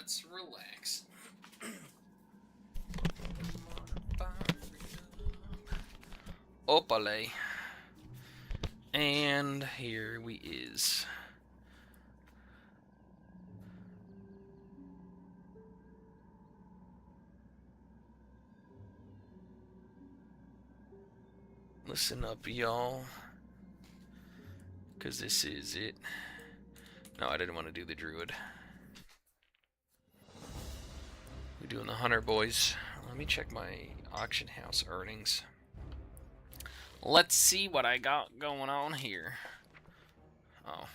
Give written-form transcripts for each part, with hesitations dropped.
let's relax. Opale. And here we is. Listen up, y'all. Because this is it. No, I didn't want to do the druid. We're doing the hunter, boys. Let me check my auction house earnings. Let's see what I got going on here. Oh.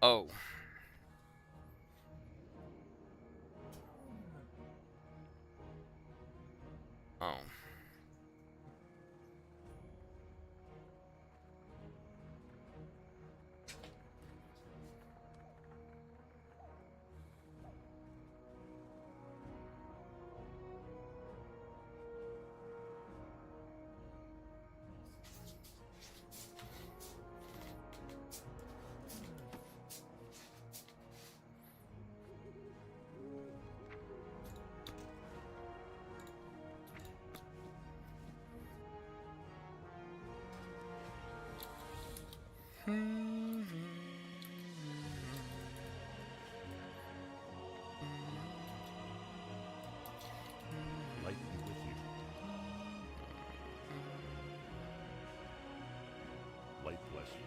Oh. Oh. Light be with you. Light bless you.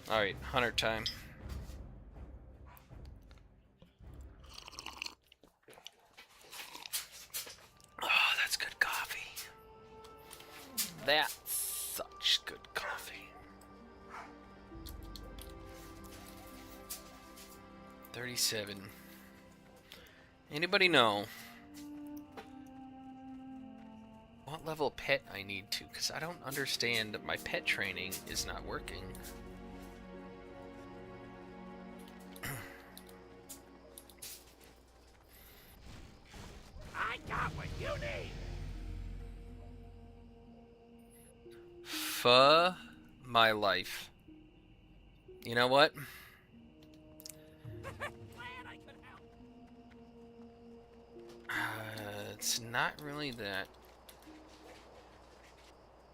Alright, hunter time. Oh, that's good coffee. That's such good coffee. 37. Anybody know what level pet I need to? Because I don't understand. My pet training is not working. I got what you need. For my life. You know what? Glad I could help. It's not really that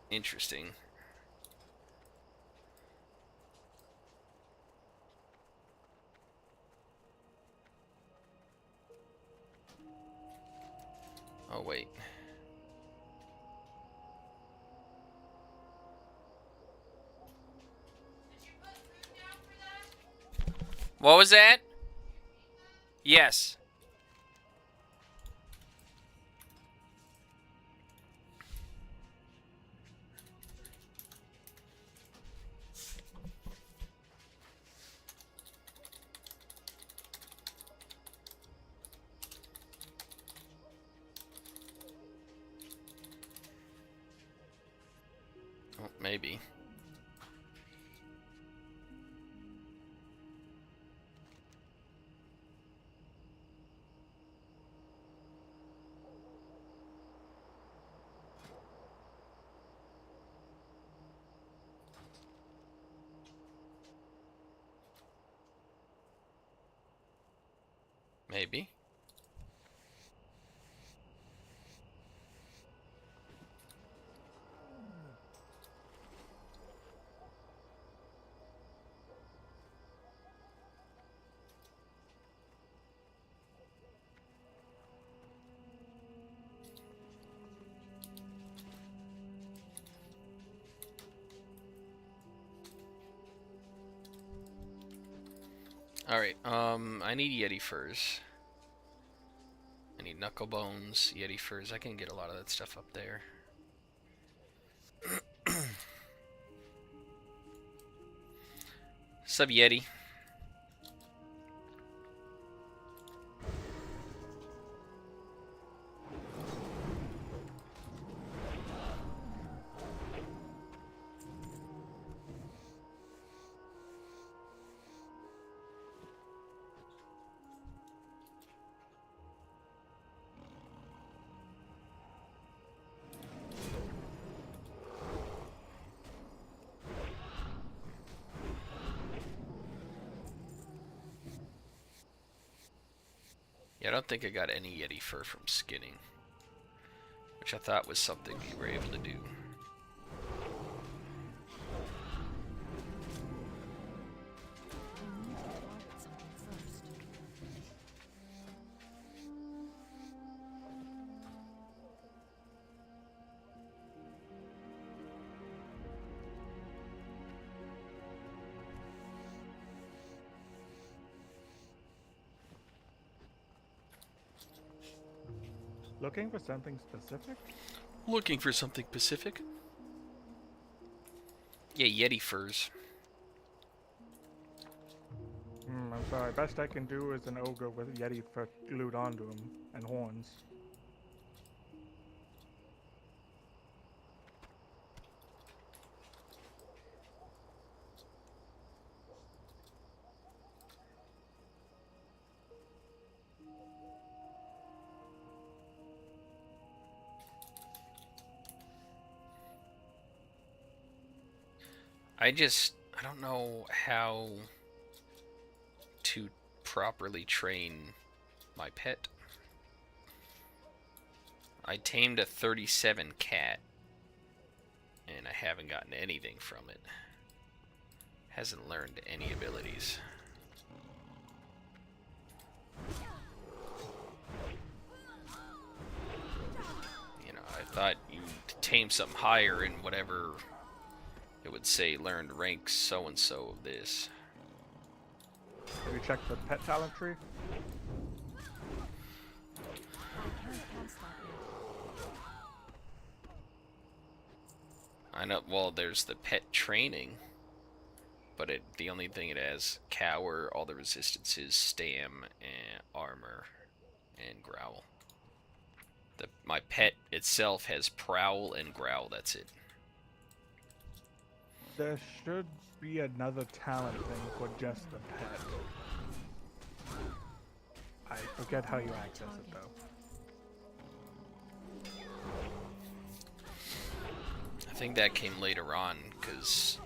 interesting. Oh, wait. What was that? Yes. Oh, maybe. Maybe. Alright, I need Yeti furs. I need knuckle bones, Yeti furs. I can get a lot of that stuff up there. Sub Yeti. Yeah, I don't think I got any Yeti fur from skinning, which I thought was something you were able to do. Looking for something specific? Looking for something Pacific? Yeah, Yeti furs. I'm sorry. Best I can do is an ogre with Yeti fur glued onto him and horns. I don't know how to properly train my pet. I tamed a 37 cat, and I haven't gotten anything from it. Hasn't learned any abilities. You know, I thought you'd tame something higher in whatever it would say learned rank so-and-so of this. Have you checked the pet talent tree? I know, well, there's the pet training, but the only thing it has, cower, all the resistances, stam, and armor, and growl. My pet itself has prowl and growl, that's it. There should be another talent thing for just the pet. I forget how you access it though. I think that came later on, because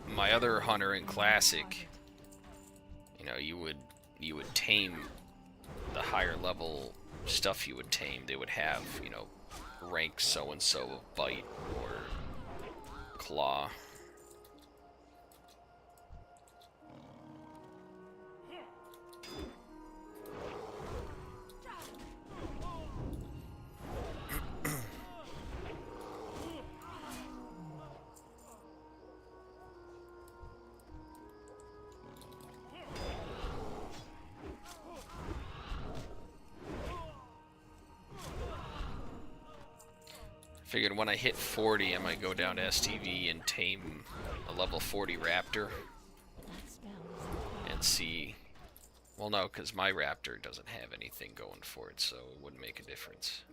my other hunter in Classic, you know, you would tame the higher level stuff you would tame. They would have, you know, rank so-and-so of bite or claw. Figured when I hit 40, I might go down to STV and tame a level 40 raptor and see. Well, no, because my raptor doesn't have anything going for it, so it wouldn't make a difference.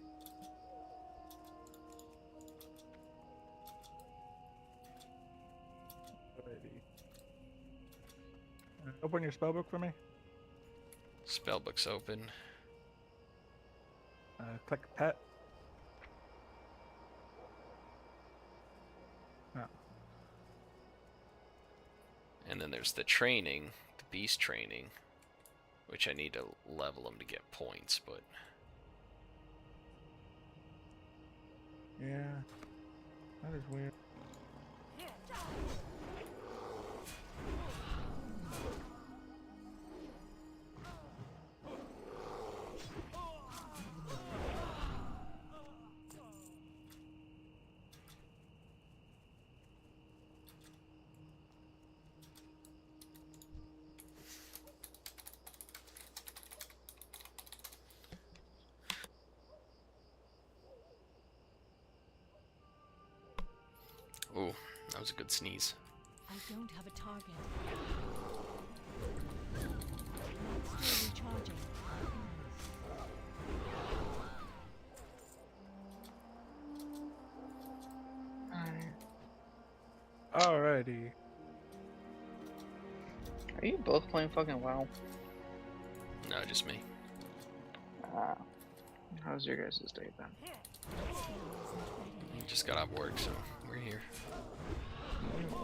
Open your spellbook for me. Spellbook's open. Click pet. Oh. And then there's the training, the beast training, which I need to level them to get points, but... Yeah, that is weird. Ooh, that was a good sneeze. I don't have a target. Still recharging. Alrighty. Are you both playing fucking WoW? No, just me. How's your guys' day then? Just got off work, so we're here.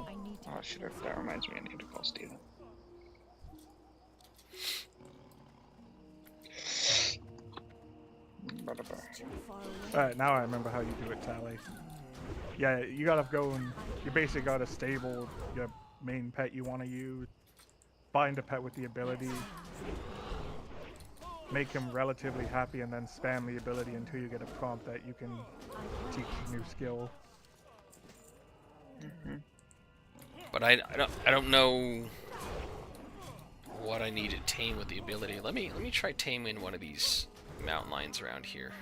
I need to Oh shit, that reminds me I need to call Steven. Too far away. Alright, now I remember how you do it, Sally. Yeah, you gotta go and you basically gotta stable your main pet you want to use, find a pet with the ability, make him relatively happy, and then spam the ability until you get a prompt that you can teach a new skill. But I don't know what I need to tame with the ability. Let me try taming one of these mountain lions around here.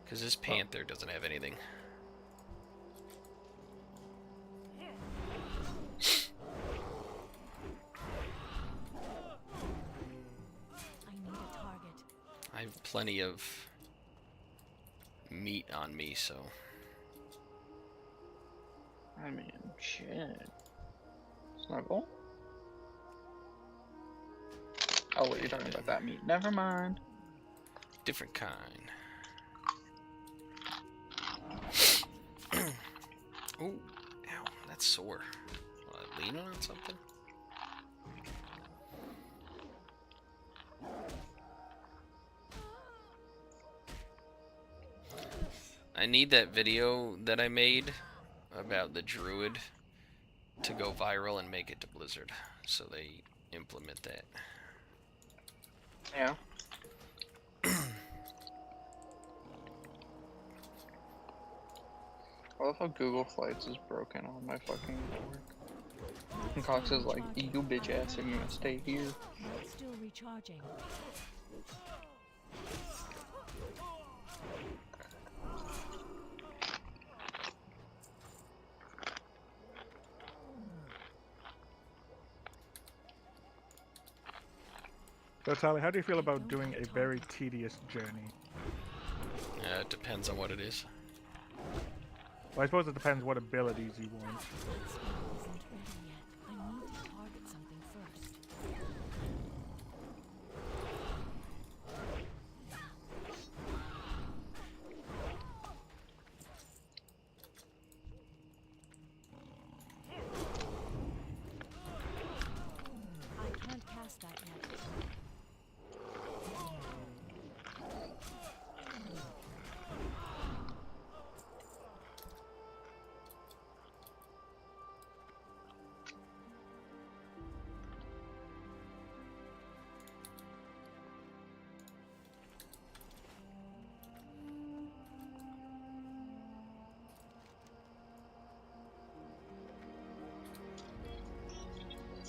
Because this panther doesn't have anything. I need a target. I have plenty of meat on me, so... I mean, shit. Snuggle? Oh, wait, you're talking about that meat. Never mind. Different kind. Ooh, ow, that's sore. Lean on something? I need that video that I made about the druid to go viral and make it to Blizzard, so they implement that. Yeah. I love how Google Flights is broken on my fucking network. And Cox is like, you bitch ass, I'm gonna stay here. Not still recharging. So Sally, how do you feel about doing a very tedious journey? It depends on what it is. Well, I suppose it depends what abilities you want. That spell isn't ready yet. I need to target something first. I can't cast that yet.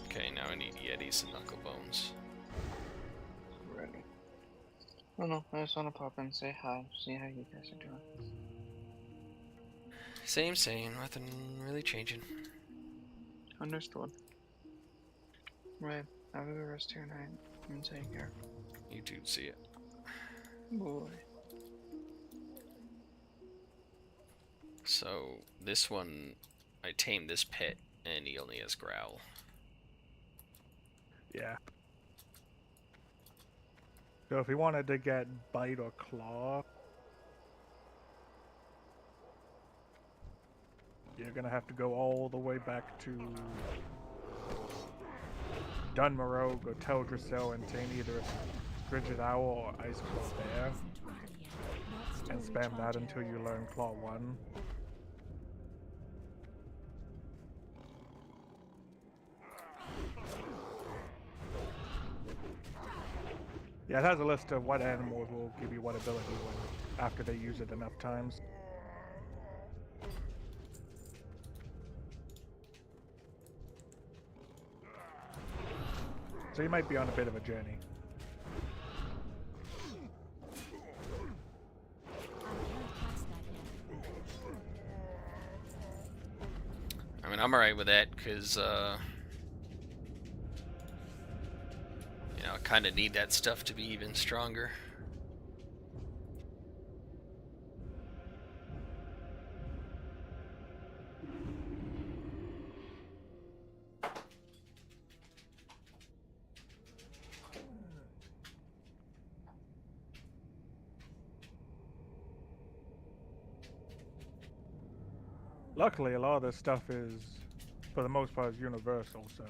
Okay, now I need Yetis and Knuckle Bones. Ready. Oh no, I just wanna pop in and say hi, see how you guys are doing. Same, nothing really changing. Understood. Right, have a good rest of your night, and take care. You two see it. Boy. So, this one, I tamed this pet, and he only has Growl. Yeah. So if you wanted to get Bite or Claw, you're gonna have to go all the way back to Dunmorrow, go Teldrassil, and tame either a Frigid Owl or Ice Claw Bear, Isn't ready yet. Not still and spam that recharging. until you learn Claw 1. Yeah, it has a list of what animals will give you what ability when, after they use it enough times. So you might be on a bit of a journey. I can't cast that yet. I mean, I'm alright with that, because, you know, I kind of need that stuff to be even stronger. Luckily, a lot of this stuff is, for the most part, is universal, so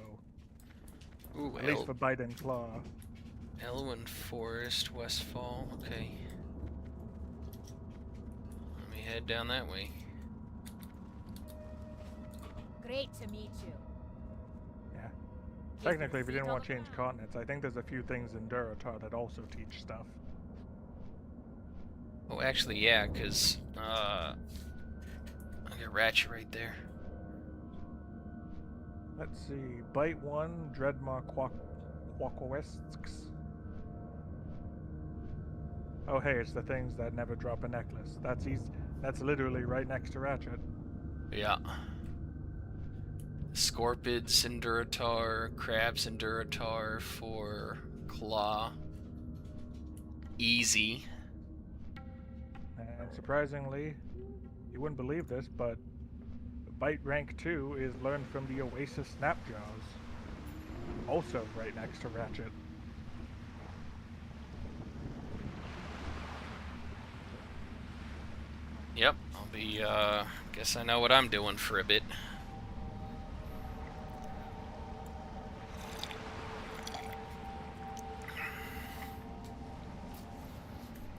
Ooh, at least for Bite and Claw. Elwyn Forest, Westfall, okay. head down that way. Great to meet you. Yeah. Keep Technically, your if you feet didn't on want to the change ground. continents, I think there's a few things in Duratar that also teach stuff. Oh, actually, yeah, because, I got Ratchet right there. Let's see. Bite 1, Dreadmaw Quaquawisks. Oh, hey, it's the things that never drop a necklace. That's easy. That's literally right next to Ratchet. Yeah. Scorpids and Duratar, Crabs and Duratar for Claw. Easy. And surprisingly, you wouldn't believe this, but Bite rank 2 is learned from the Oasis Snapjaws. Also right next to Ratchet. Yep, I'll be, guess I know what I'm doing for a bit.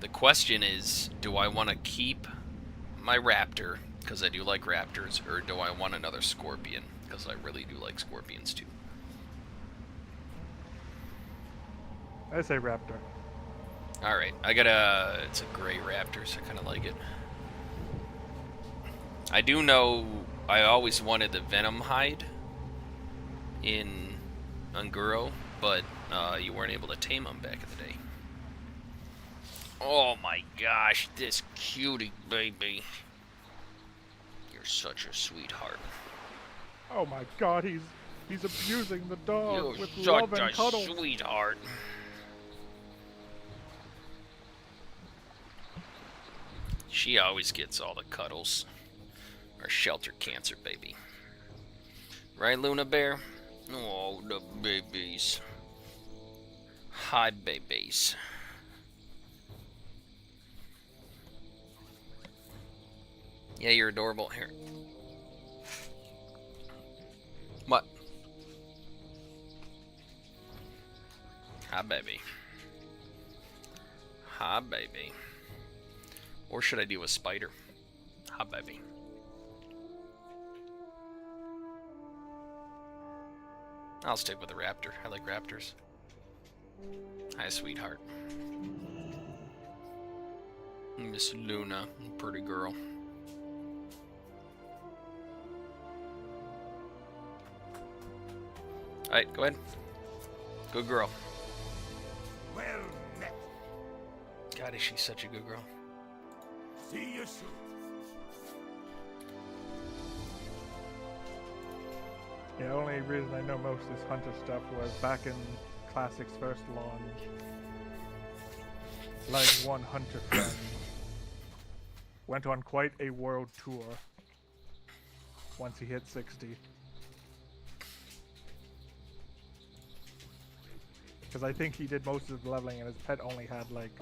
The question is, do I want to keep my raptor, because I do like raptors, or do I want another scorpion, because I really do like scorpions too? I say Raptor. Alright, it's a gray raptor, so I kind of like it. I do know I always wanted the Venom hide in Unguro, but you weren't able to tame them back in the day. Oh my gosh, this cutie baby. You're such a sweetheart. Oh my god, he's abusing the dog You're with such love and a cuddle. sweetheart. She always gets all the cuddles. Our shelter cancer baby. Right, Luna Bear? Oh, the babies. Hi, babies. Yeah, you're adorable. Here. What? Hi, baby. Hi, baby. Or should I do a spider? Hi, baby. I'll stick with the raptor. I like raptors. Hi, sweetheart. Miss Luna, pretty girl. Alright, go ahead. Good girl. Well met. God, is she such a good girl. See you soon. The only reason I know most of this hunter stuff was back in Classic's first launch. Like one hunter friend went on quite a world tour once he hit 60. Because I think he did most of the leveling and his pet only had like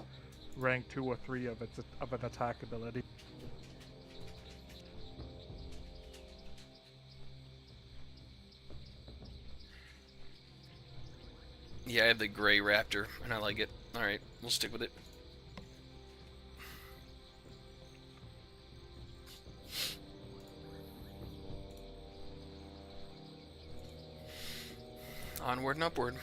rank 2 or 3 of an attack ability. Yeah, I have the gray raptor, and I like it. Alright, we'll stick with it. Onward and upward.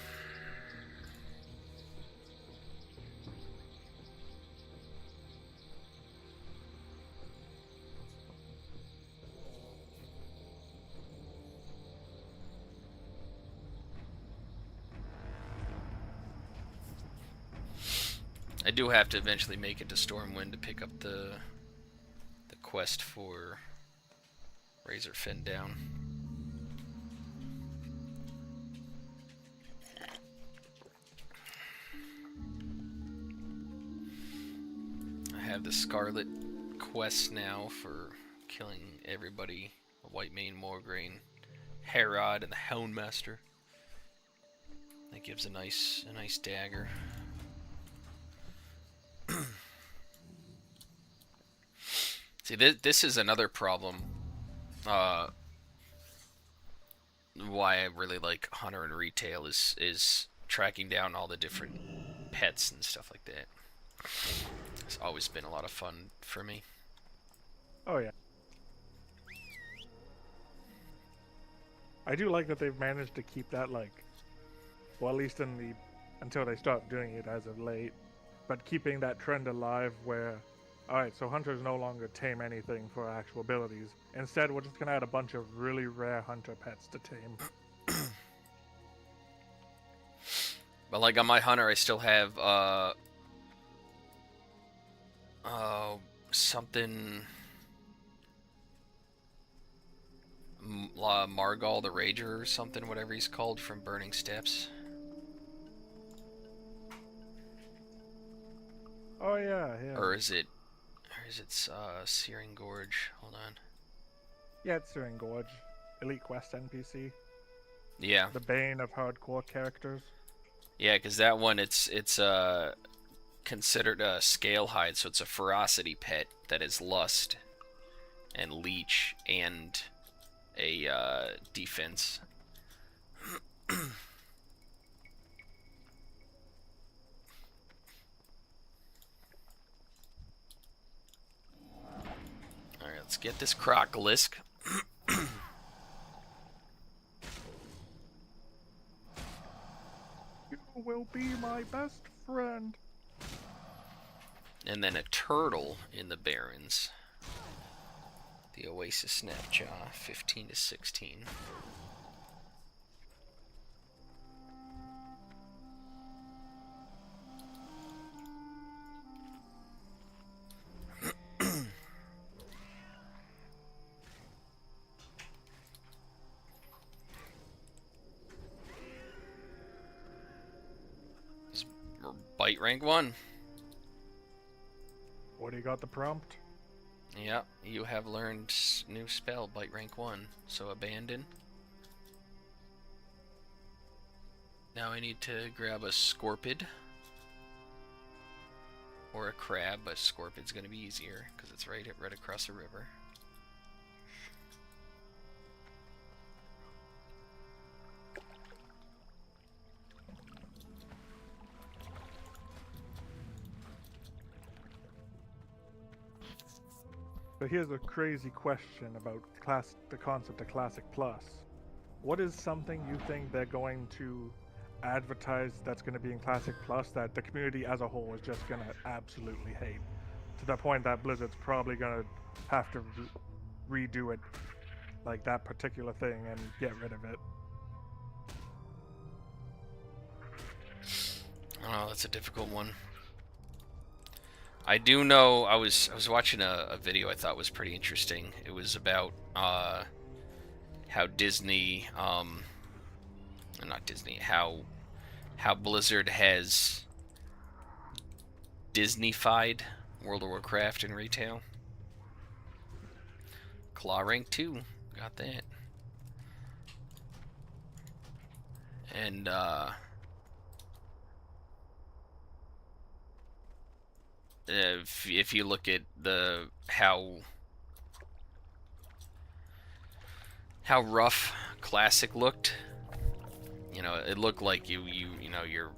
I do have to eventually make it to Stormwind to pick up the quest for Razorfin down. I have the Scarlet quest now for killing everybody. White Mane, Morgraine, Herod, and the Houndmaster. That gives a nice dagger. See, this is another problem. Why I really like Hunter and Retail is tracking down all the different pets and stuff like that. It's always been a lot of fun for me. Oh yeah. I do like that they've managed to keep that like, well, at least in the until they start doing it as of late, but keeping that trend alive where, all right, so hunters no longer tame anything for actual abilities. Instead, we're just gonna add a bunch of really rare hunter pets to tame. But like on my hunter, I still have something Margal the Rager or something, whatever he's called from Burning Steps. Oh yeah, yeah. Or is it Searing Gorge? Hold on. Yeah, it's Searing Gorge, Elite Quest NPC, Yeah, the bane of hardcore characters. yeah, because that one it's considered a scale hide, so it's a ferocity pet that is lust and leech and a defense. Alright, let's get this Crocolisk. You will be my best friend. And then a turtle in the Barrens. The Oasis Snapjaw, 15 to 16. Bite rank 1. What do you got the prompt? Yep, you have learned new spell, Bite rank 1. So abandon. Now I need to grab a Scorpid. Or a crab, but Scorpid's gonna be easier, because it's right across the river. So here's a crazy question about the concept of Classic Plus. What is something you think they're going to advertise that's going to be in Classic Plus that the community as a whole is just going to absolutely hate? To the point that Blizzard's probably going to have to redo it, like that particular thing, and get rid of it. Oh, that's a difficult one. I do know I was watching a video I thought was pretty interesting. It was about how Disney, not Disney, how Blizzard has Disney-fied World of Warcraft in retail. Claw rank 2, got that. And if you look at how rough Classic looked, you know, it looked like you know you're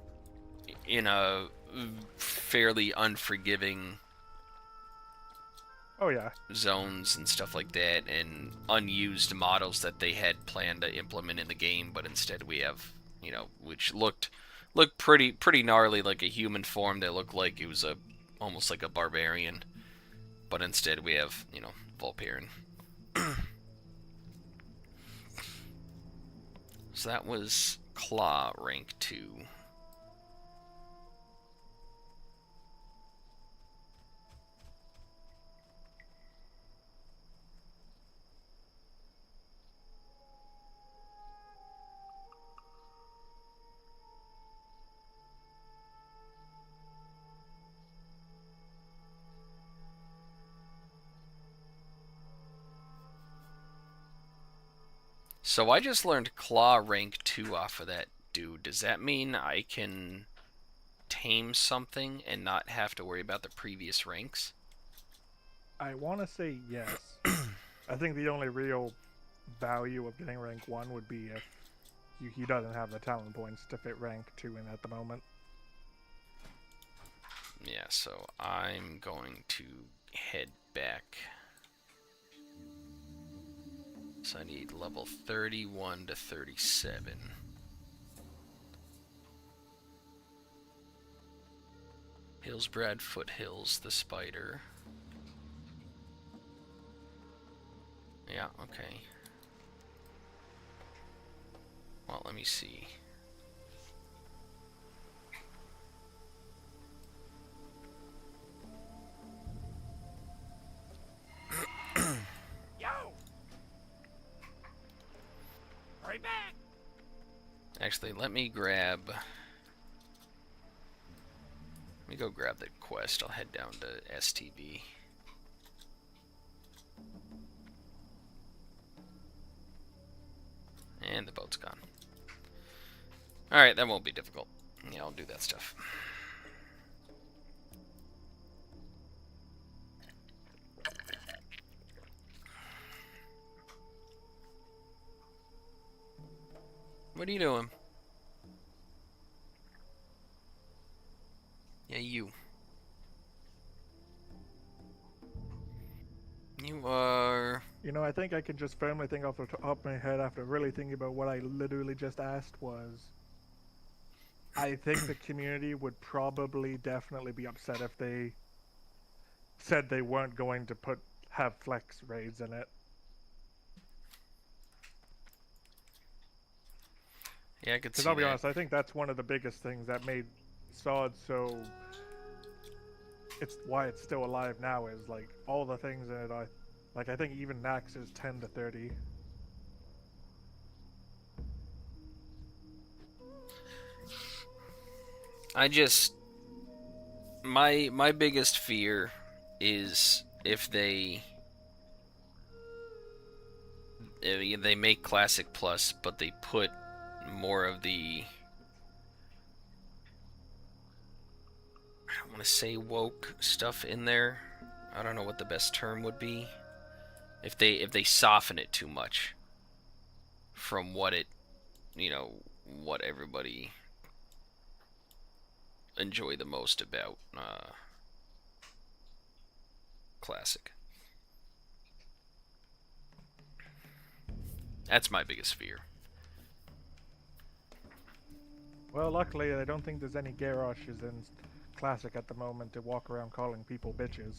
in a fairly unforgiving Oh yeah. zones and stuff like that, and unused models that they had planned to implement in the game, but instead we have, you know, which looked pretty gnarly, like a human form that looked like it was almost like a barbarian, but instead we have, you know, Vulparian. So that was Claw rank 2. So I just learned Claw rank 2 off of that dude. Does that mean I can tame something and not have to worry about the previous ranks? I want to say yes. I think the only real value of getting rank 1 would be if he doesn't have the talent points to fit rank 2 in at the moment. Yeah, so I'm going to head back So I need level 31 to 37. Hillsbrad Foothills, the spider. Yeah, okay. Well, let me see. Yo! Hurry back! Actually, let me grab... Let me go grab the quest. I'll head down to STB. And the boat's gone. Alright, that won't be difficult. Yeah, I'll do that stuff. What are you doing? Yeah, you. You are... You know, I think I can just firmly think off the top of my head after really thinking about what I literally just asked was... I think the community would probably definitely be upset if they said they weren't going to have flex raids in it. Yeah, I could see Because I'll be that. honest, I think that's one of the biggest things that made SoD so... It's why it's still alive now is, like, all the things in it are... Like, I think even max is 10 to 30. I just... My biggest fear is if they make Classic Plus, but they put more of the... I don't want to say woke stuff in there. I don't know what the best term would be. If they soften it too much from what it, you know, what everybody enjoy the most about Classic. That's my biggest fear. Well, luckily, I don't think there's any garages in Classic at the moment to walk around calling people bitches.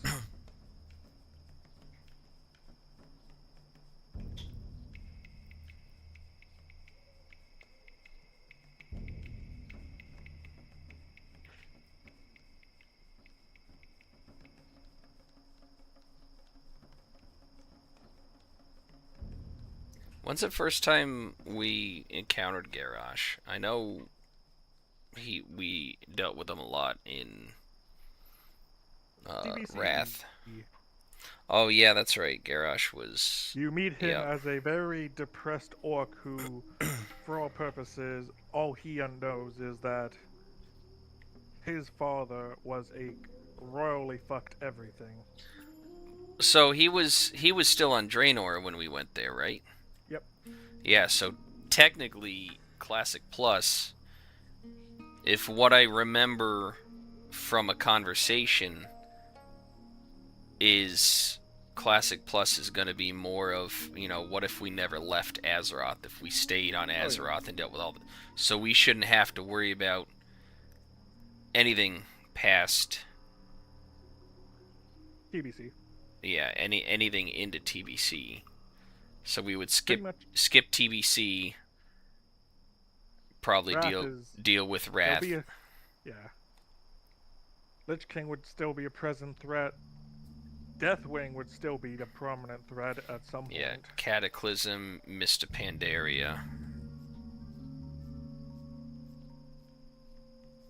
When's the first time we encountered Garrosh? I know we dealt with him a lot in TBC. Wrath. Oh yeah, that's right. Garrosh was... You meet him Yep. as a very depressed orc who, for all purposes, all he knows is that his father was a royally fucked everything. So he was still on Draenor when we went there, right? Yep. Yeah, so technically Classic Plus, if what I remember from a conversation is Classic Plus is going to be more of, you know, what if we never left Azeroth, if we stayed on Azeroth and dealt with all the... So we shouldn't have to worry about anything past... TBC. Yeah, anything into TBC. So we would skip Pretty much. skip TBC. Probably Wrath deal with There'll Wrath. be yeah. Lich King would still be a present threat. Deathwing would still be a prominent threat at some point. Yeah, Cataclysm, Mist of Pandaria.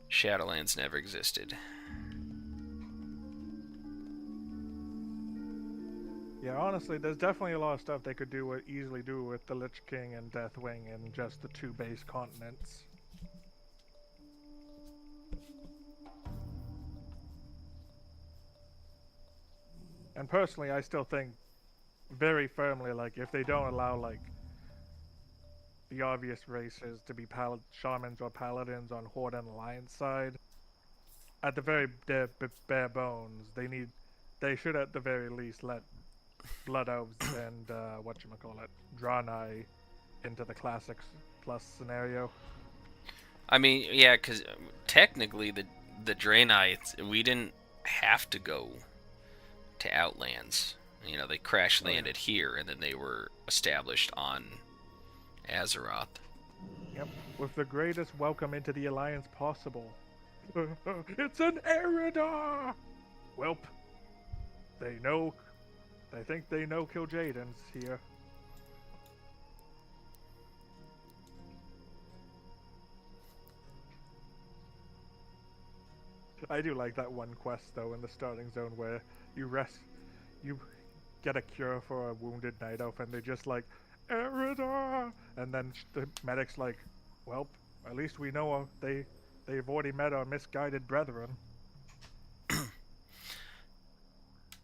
Shadowlands never existed. Yeah, honestly, there's definitely a lot of stuff they could easily do with the Lich King and Deathwing and just the two base continents. And personally, I still think very firmly, like, if they don't allow, like, the obvious races to be shamans or paladins on Horde and Alliance side, at the very bare bones, they should at the very least let Blood Elves and whatchamacallit, Draenei into the Classics Plus scenario. I mean, yeah, because technically the Draenei, we didn't have to go to Outlands. You know, they crash landed here, and then they were established on Azeroth. Yep, with the greatest welcome into the Alliance possible. It's an Eridar! Welp, they know. They think they know Kil'jaeden's here. I do like that one quest though in the starting zone where you get a cure for a wounded night elf and they're just like, Eridar! And then the medic's like, well, at least we know they've already met our misguided brethren.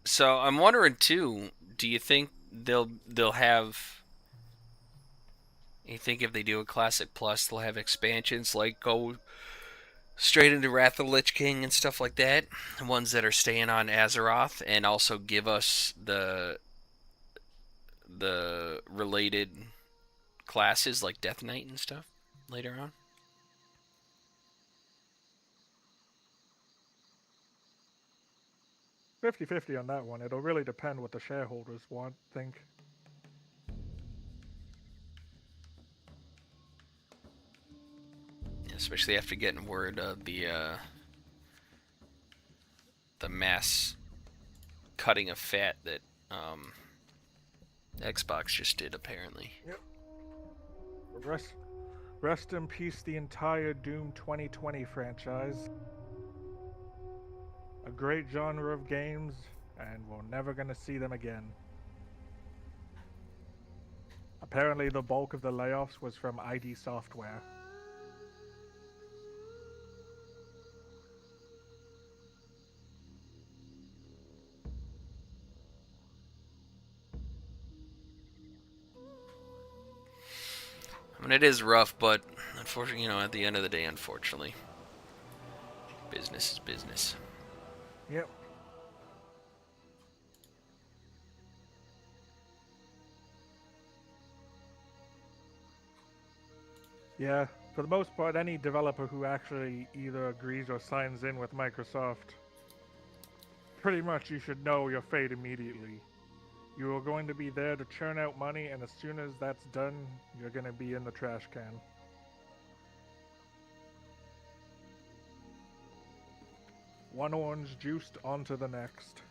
So I'm wondering too. Do you think they'll have? You think if they do a Classic Plus, they'll have expansions like go straight into Wrath of the Lich King and stuff like that? Ones that are staying on Azeroth, and also give us the related classes like Death Knight and stuff later on. 50-50 on that one. It'll really depend what the shareholders think. Especially after getting word of the mass cutting of fat that Xbox just did, apparently. Yep. Rest in peace, the entire Doom 2020 franchise. A great genre of games, and we're never gonna see them again. Apparently, the bulk of the layoffs was from ID Software. I mean, it is rough, but unfortunately, at the end of the day, unfortunately, business is business. Yep. Yeah, for the most part, any developer who actually either agrees or signs in with Microsoft, pretty much you should know your fate immediately. You are going to be there to churn out money, and as soon as that's done, you're going to be in the trash can. One orange juiced onto the next.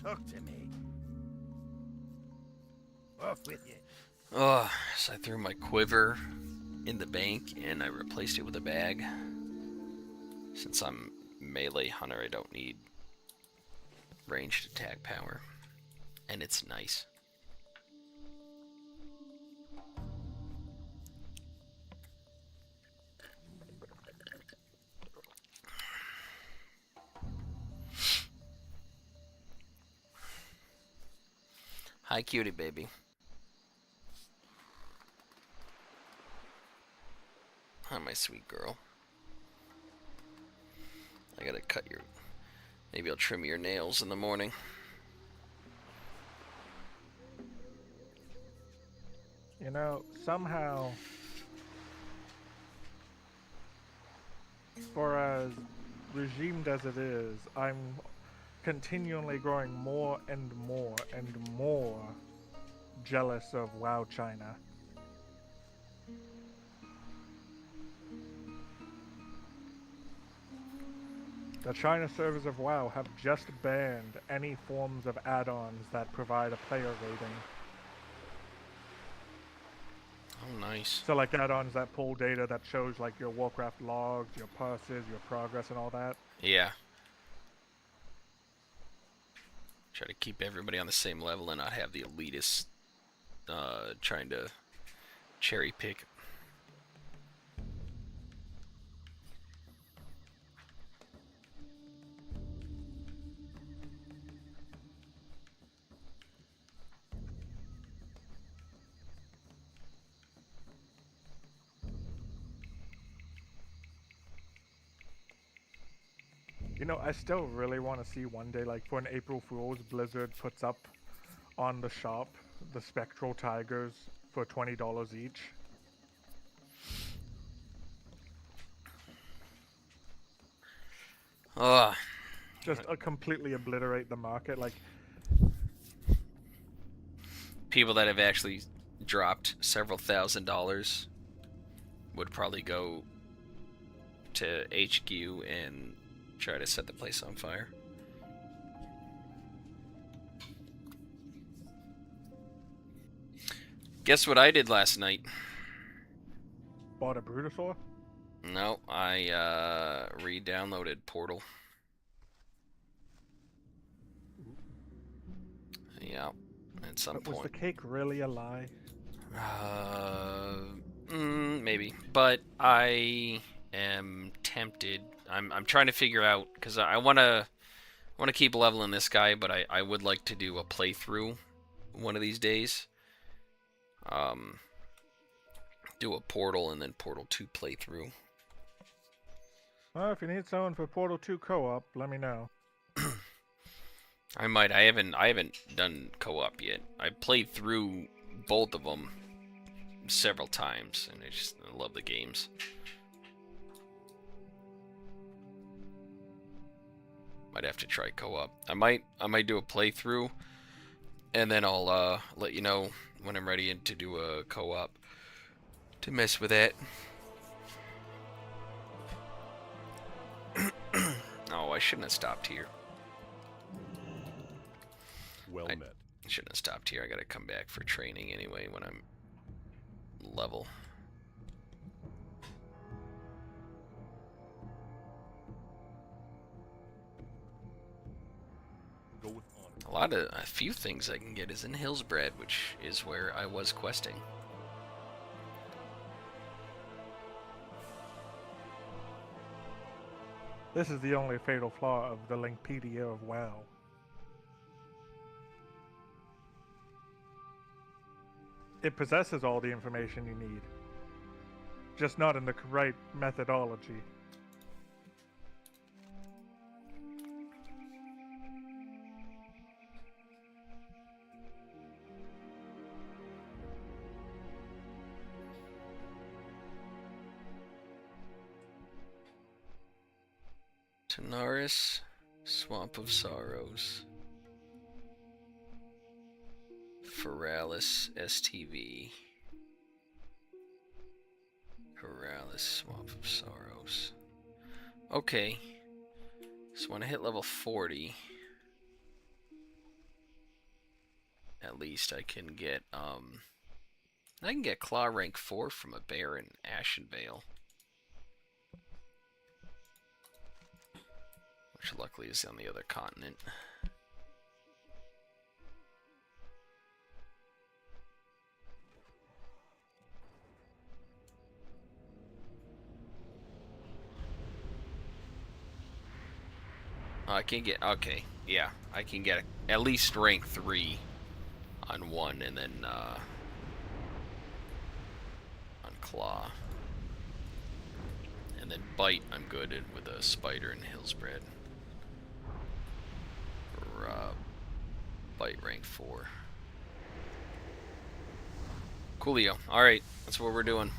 Talk to me. Off with you. Oh, so I threw my quiver in the bank and I replaced it with a bag. Since I'm melee hunter, I don't need ranged attack power, and it's nice. Hi, cutie baby. Hi, my sweet girl. I gotta cut your... Maybe I'll trim your nails in the morning. You know, somehow, for as regimed as it is, I'm continually growing more and more and more jealous of WoW China. The China servers of WoW have just banned any forms of add-ons that provide a player rating. Oh, nice. So like add-ons that pull data that shows like your Warcraft logs, your passes, your progress, and all that. Yeah. Try to keep everybody on the same level and not have the elitists trying to cherry pick. You know, I still really want to see one day, like for an April Fool's, Blizzard puts up on the shop the Spectral Tigers for $20 each. Ugh. Just completely obliterate the market. Like, People that have actually dropped several $1,000s would probably go to HQ and try to set the place on fire. Guess what I did last night? bought a Brutosaur? No, I re-downloaded Portal. Yeah, at some But was point. the cake really a lie? Maybe. But I am tempted. I'm trying to figure out, because I wanna keep leveling this guy, but I would like to do a playthrough one of these days. Do a Portal and then Portal 2 playthrough. Well, if you need someone for Portal 2 co-op, let me know. I might. I haven't done co-op yet. I played through both of them several times, and I love the games. Might have to try co-op. I might do a playthrough, and then I'll let you know when I'm ready to do a co-op to mess with that. Oh, I shouldn't have stopped here. Well I met. shouldn't have stopped here. I gotta come back for training anyway when I'm level. Go with honor. A few things I can get is in Hillsbrad, which is where I was questing. This is the only fatal flaw of the Linkpedia of WoW. It possesses all the information you need, just not in the right methodology. Tanaris, Swamp of Sorrows. Feralis, STV. Feralis, Swamp of Sorrows. Okay. So when I hit level 40, at least I can get Claw rank 4 from a bear in Ashenvale. Which luckily is on the other continent. I can get, okay, yeah, I can get at least rank 3 on one, and then on Claw. And then Bite, I'm good at with a Spider and Hillsbrad. For Bite rank 4. Coolio. Alright, that's what we're doing.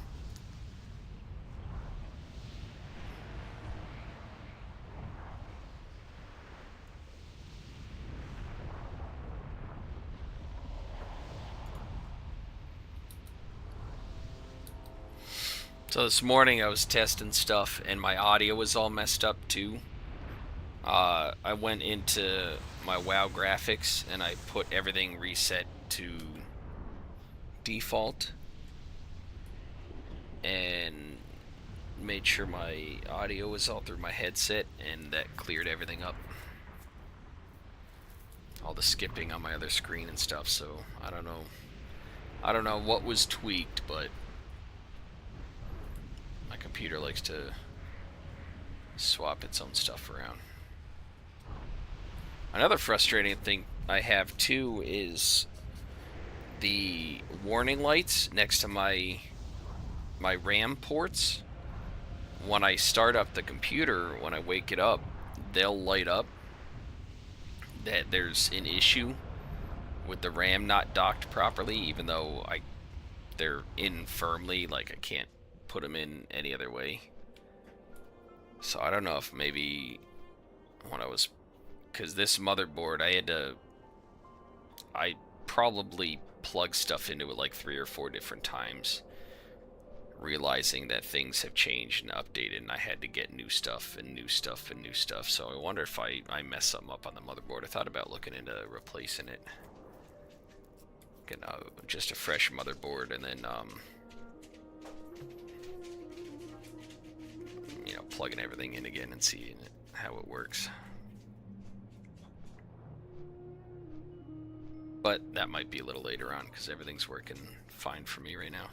So this morning I was testing stuff and my audio was all messed up too. I went into my WoW graphics and I put everything reset to default and made sure my audio was all through my headset, and that cleared everything up. All the skipping on my other screen and stuff, so I don't know what was tweaked, but my computer likes to swap its own stuff around. Another frustrating thing I have too is the warning lights next to my RAM ports. When I start up the computer, when I wake it up, they'll light up that there's an issue with the RAM not docked properly, even though they're in firmly, like I can't put them in any other way. So I don't know if maybe when I was, because this motherboard, I probably plugged stuff into it like 3 or 4 different times, realizing that things have changed and updated, and I had to get new stuff and new stuff and new stuff. So I wonder if I messed something up on the motherboard. I thought about looking into replacing it, getting just a fresh motherboard, and then you know, plugging everything in again and seeing how it works. But that might be a little later on because everything's working fine for me right now.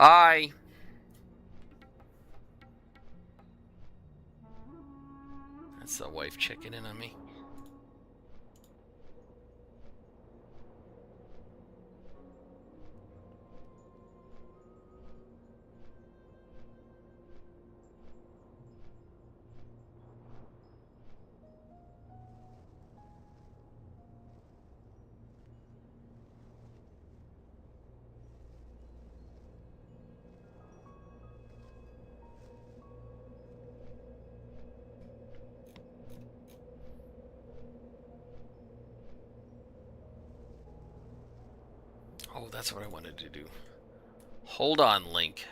Hi! That's the wife checking in on me. Oh, that's what I wanted to do. Hold on, Link.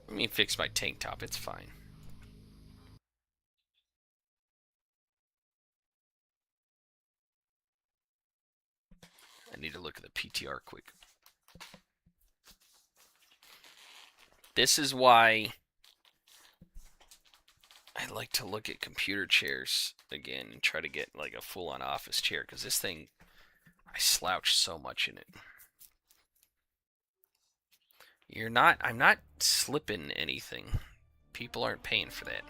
Let me fix my tank top, it's fine. I need to look at the PTR quick. This is why I like to look at computer chairs again and try to get like a full-on office chair, because this thing, I slouch so much in it. I'm not slipping anything. People aren't paying for that.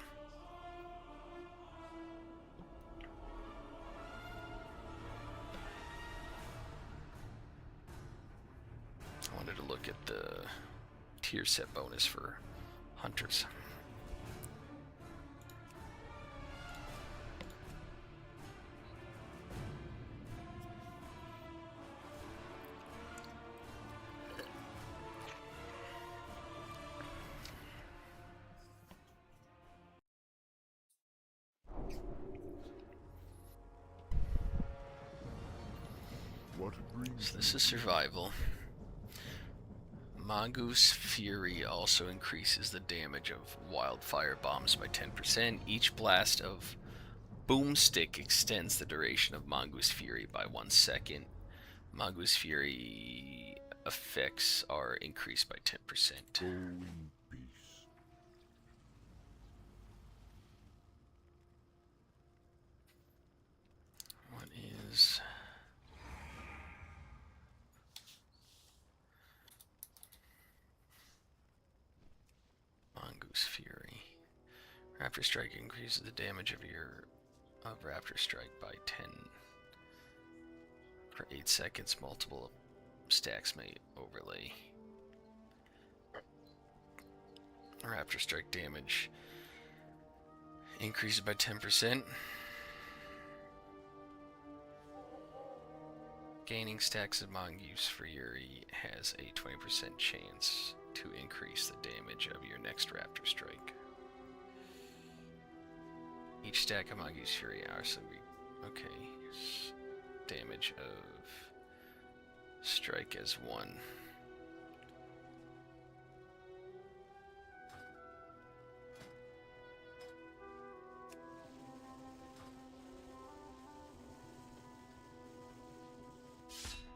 I wanted to look at the tier set bonus for hunters. So this is survival. Mongoose Fury also increases the damage of wildfire bombs by 10%. Each blast of boomstick extends the duration of Mongoose Fury by 1 second. Mongoose Fury effects are increased by 10%. Go in peace. What is... Mongoose Fury. Raptor Strike increases the damage of Raptor Strike by 10 For 8 seconds, multiple stacks may overlay. Raptor strike damage increases by 10%. Gaining stacks of Mongoose for Yuri has a 20% chance to increase the damage of your next Raptor strike. Each stack of Mongoose Fury hours, okay. Damage of strike as 1.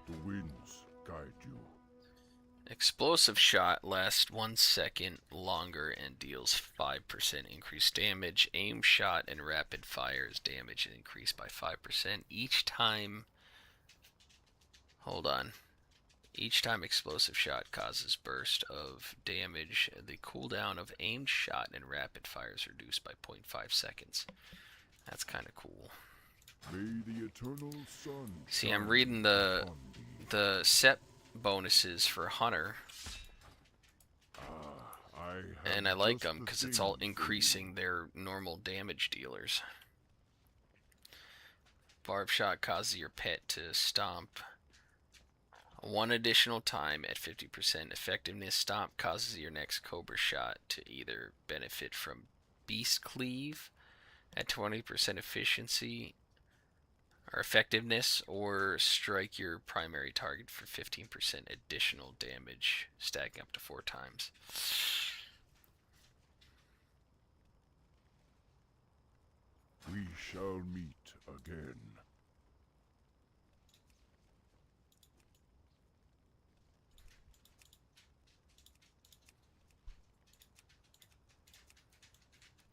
The winds guide you. Explosive shot lasts 1 second longer and deals 5% increased damage. Aim shot and rapid fire's damage increased by 5% each time. Hold on. Each time explosive shot causes burst of damage, the cooldown of aimed shot and rapid fire is reduced by 0.5 seconds. That's kind of cool. May the eternal sun See, I'm shine reading upon thee. the set bonuses for Hunter, and I like them because it's all increasing their normal damage dealers. Barb shot causes your pet to stomp 1 additional time at 50% effectiveness. Stomp causes your next Cobra shot to either benefit from Beast Cleave at 20% efficiency or effectiveness, or strike your primary target for 15% additional damage, stacking up to 4 times. We shall meet again.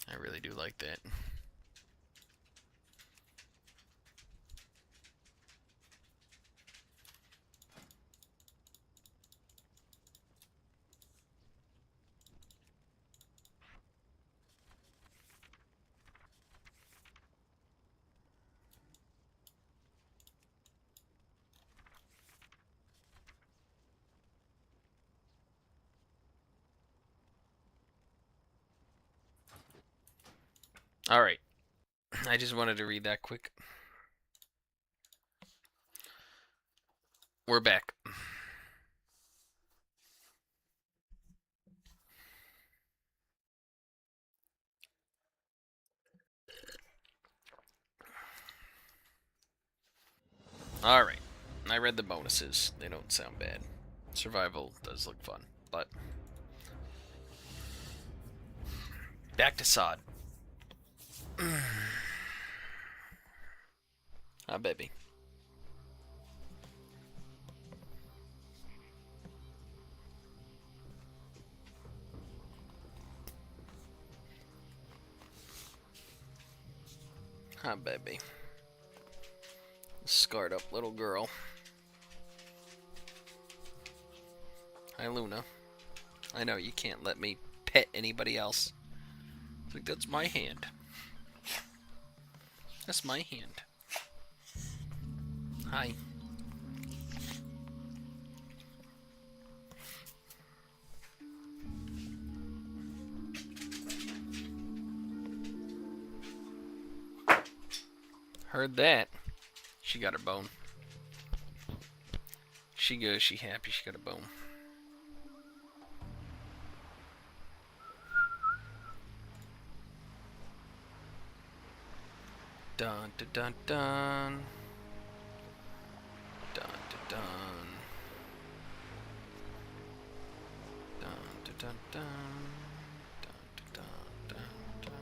I really do like that. Alright. I just wanted to read that quick. We're back. Alright. I read the bonuses. They don't sound bad. Survival does look fun, but back to SoD. Ah, baby. Hi, baby. Scarred up little girl. Hi, Luna. I know you can't let me pet anybody else. It's like, that's my hand. That's my hand. Hi. Heard that. She got her bone. She good, she happy, she got a bone. Dun dun dun dun. Dun dun dun. Dun dun dun dun. Dun dun dun dun.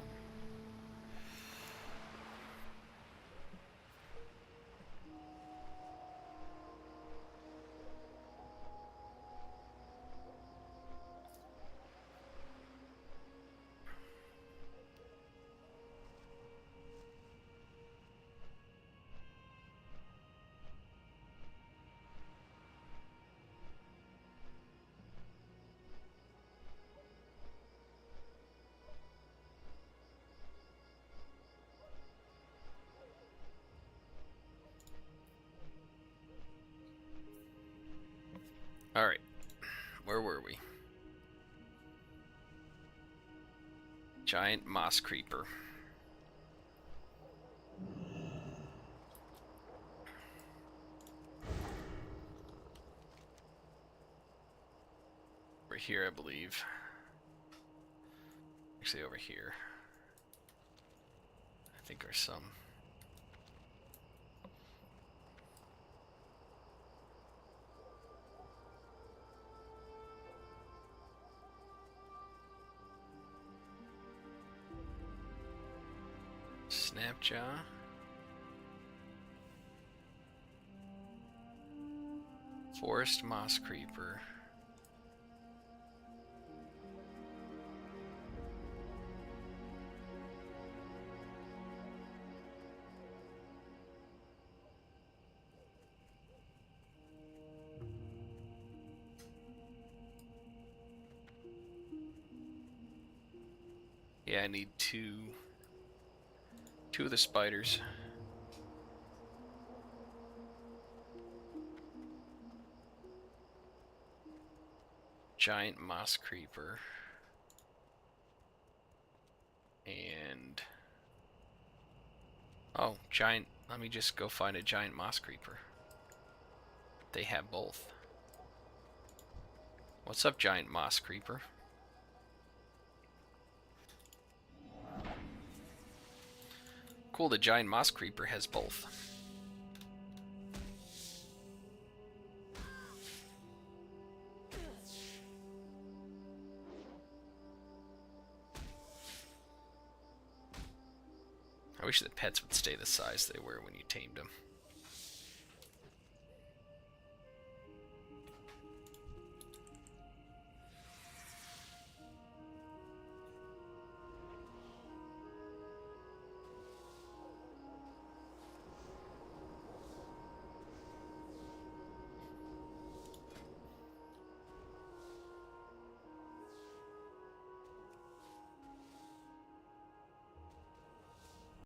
Alright. Where were we? Giant moss creeper. Over here, I believe. Actually, over here. I think there's some. Snapjaw. Forest moss creeper. Yeah, I need two of the spiders. Giant moss creeper. And oh, giant, let me just go find a giant moss creeper. They have both. What's up, giant moss creeper? Cool, the giant moss creeper has both. I wish the pets would stay the size they were when you tamed them.